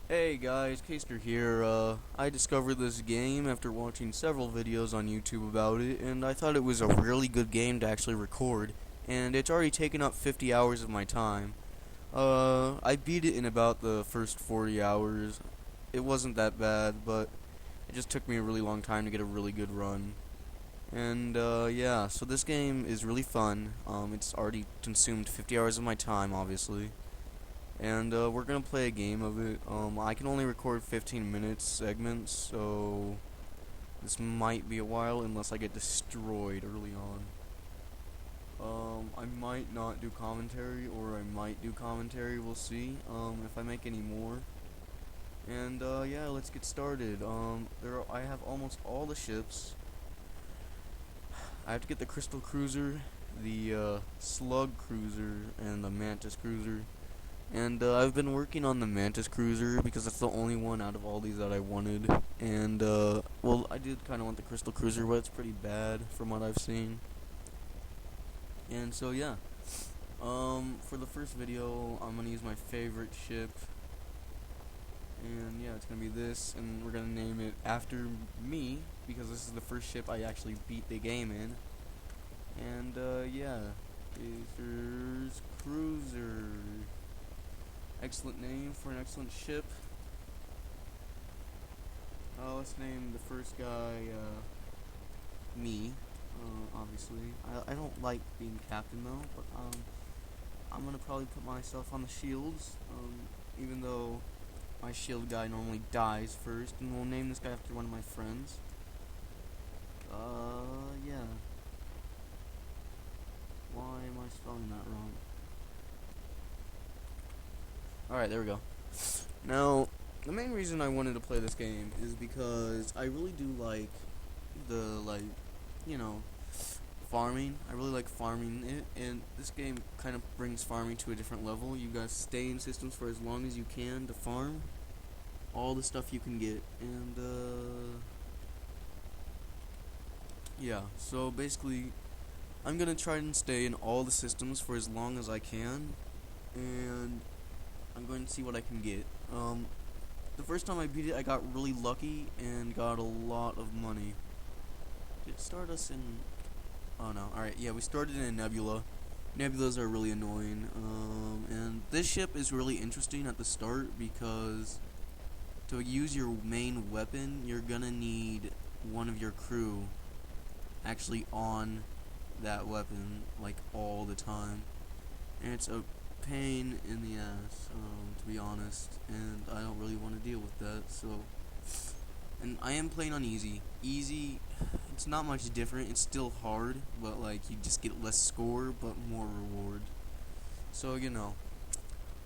Hey guys, Caster here. I discovered this game after watching several videos on YouTube about it, and I thought it was a really good game to actually record, and it's already taken up 50 hours of my time. I beat it in about the first 40 hours. It wasn't that bad, but it just took me a really long time to get a really good run. And, yeah, so this game is really fun. It's already consumed 50 hours of my time, obviously. And we're gonna play a game of it. I can only record 15 minutes segments, so this might be a while unless I get destroyed early on. I might not do commentary, or I might do commentary. We'll see. If I make any more. And yeah, let's get started. I have almost all the ships. I have to get the Crystal Cruiser, the Slug Cruiser, and the Mantis Cruiser. And I've been working on the Mantis Cruiser because that's the only one out of all these that I wanted. And well, I did kind of want the Crystal Cruiser, but it's pretty bad from what I've seen. And so yeah, for the first video, I'm gonna use my favorite ship. And yeah, it's gonna be this, and we're gonna name it after me because this is the first ship I actually beat the game in. And yeah, Caesar's Cruiser. Excellent name for an excellent ship. Let's name the first guy, me, obviously. I don't like being captain, though, but, I'm gonna probably put myself on the shields, even though my shield guy normally dies first, and we'll name this guy after one of my friends. Yeah. Why am I spelling that wrong? Alright, there we go. Now, the main reason I wanted to play this game is because I really do like you know, farming. I really like farming it, and this game kind of brings farming to a different level. You guys stay in systems for as long as you can to farm all the stuff you can get, and yeah, so basically I'm gonna try and stay in all the systems for as long as I can, and I'm going to see what I can get. The first time I beat it, I got really lucky and got a lot of money. Did it start us in... Oh no, alright, yeah, we started in a nebula. Nebulas are really annoying, and this ship is really interesting at the start because to use your main weapon, you're gonna need one of your crew actually on that weapon, like, all the time. And it's a pain in the ass, to be honest, and I don't really want to deal with that, so... And I am playing on easy. Easy, it's not much different, it's still hard, but, like, you just get less score, but more reward. So, you know.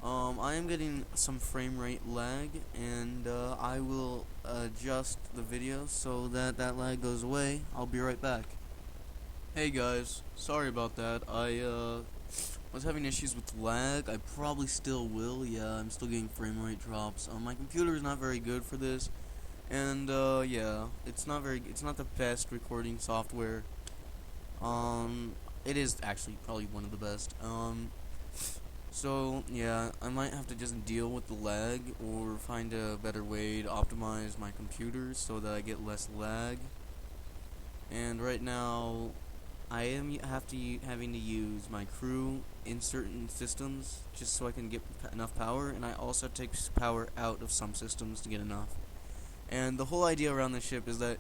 I am getting some frame rate lag, and, I will adjust the video so that that lag goes away. I'll be right back. Hey guys, sorry about that. I was having issues with lag. I probably still will. Yeah, I'm still getting frame rate drops. My computer is not very good for this, and yeah, it's not the best recording software. It is actually probably one of the best. So yeah, I might have to just deal with the lag or find a better way to optimize my computer so that I get less lag. And right now, I am having to use my crew in certain systems just so I can get enough power, and I also take power out of some systems to get enough. And the whole idea around this ship is that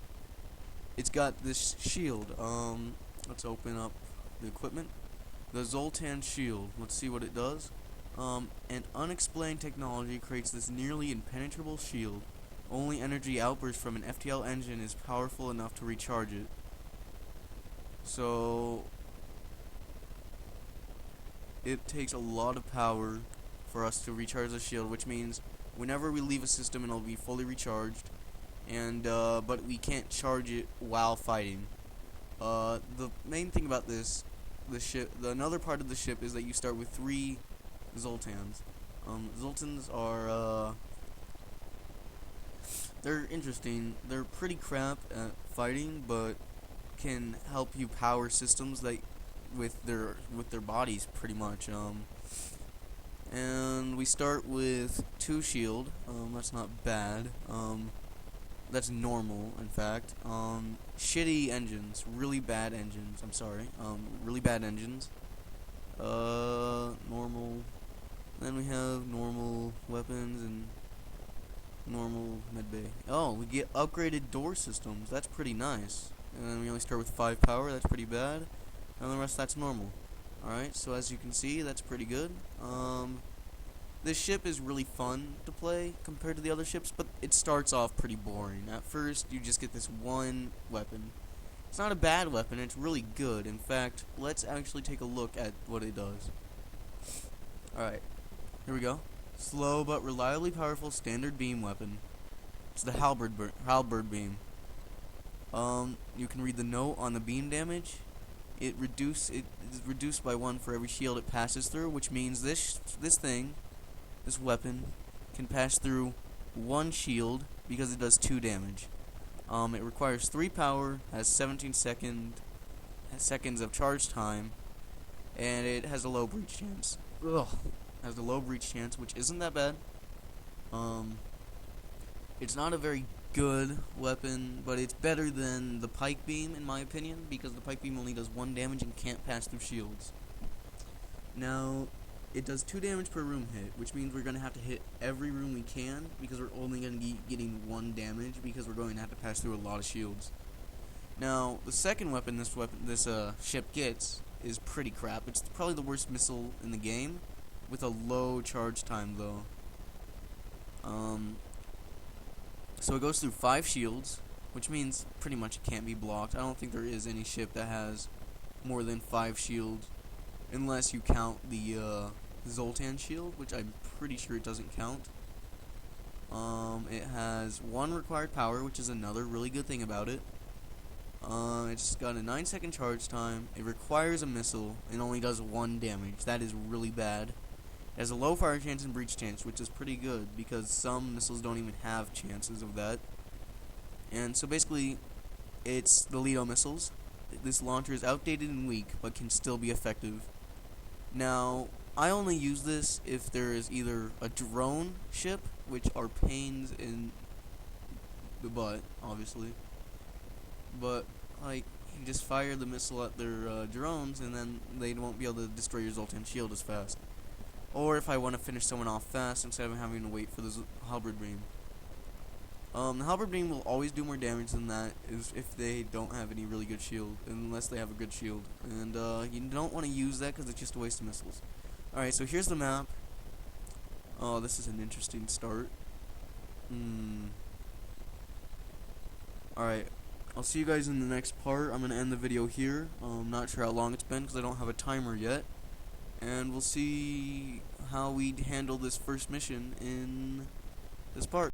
it's got this shield. Let's open up the equipment. The Zoltan shield. Let's see what it does. An unexplained technology creates this nearly impenetrable shield. Only energy outburst from an FTL engine is powerful enough to recharge it. So it takes a lot of power for us to recharge the shield, which means whenever we leave a system it'll be fully recharged, and but we can't charge it while fighting. The main thing about the ship, another part of the ship is that you start with 3 Zoltans. Zoltans are they're interesting. They're pretty crap at fighting, but can help you power systems with their bodies pretty much. And we start with 2 shield. That's not bad. That's normal, in fact. Shitty engines, really bad engines. I'm sorry. Really bad engines. Normal. Then we have normal weapons and normal medbay. Oh, we get upgraded door systems. That's pretty nice. And then we only start with 5 power. That's pretty bad. And the rest, that's normal. Alright, so as you can see, that's pretty good. This ship is really fun to play compared to the other ships, but it starts off pretty boring. At first, you just get this one weapon. It's not a bad weapon, it's really good. In fact, let's actually take a look at what it does. Alright, here we go. Slow but reliably powerful standard beam weapon. It's the halberd beam. You can read the note on the beam damage. It is reduced by 1 for every shield it passes through, which means this weapon can pass through 1 shield because it does 2 damage. It requires 3 power, has 17 seconds of charge time, and it has a low breach chance. Has a low breach chance, which isn't that bad. It's not a very good weapon, but it's better than the pike beam in my opinion, because the pike beam only does 1 damage and can't pass through shields. Now, it does 2 damage per room hit, which means we're going to have to hit every room we can, because we're only going to be getting 1 damage, because we're going to have to pass through a lot of shields. Now, the second weapon this ship gets is pretty crap. It's probably the worst missile in the game, with a low charge time though. So it goes through 5 shields, which means pretty much it can't be blocked. I don't think there is any ship that has more than 5 shields, unless you count the Zoltan shield, which I'm pretty sure it doesn't count. It has 1 required power, which is another really good thing about it. It's got a 9-second charge time. It requires a missile and only does 1 damage. That is really bad. It has a low fire chance and breach chance, which is pretty good because some missiles don't even have chances of that. And so basically, it's the Lido missiles. This launcher is outdated and weak, but can still be effective. Now, I only use this if there is either a drone ship, which are pains in the butt, obviously. But, like, you just fire the missile at their drones, and then they won't be able to destroy your Zoltan shield as fast. Or if I want to finish someone off fast instead of having to wait for the halberd beam. The halberd beam will always do more damage than that if they don't have any really good shield, unless they have a good shield. And you don't want to use that because it's just a waste of missiles. Alright, so here's the map. Oh, this is an interesting start. Alright, I'll see you guys in the next part. I'm going to end the video here. I'm not sure how long it's been because I don't have a timer yet. And we'll see how we handle this first mission in this part.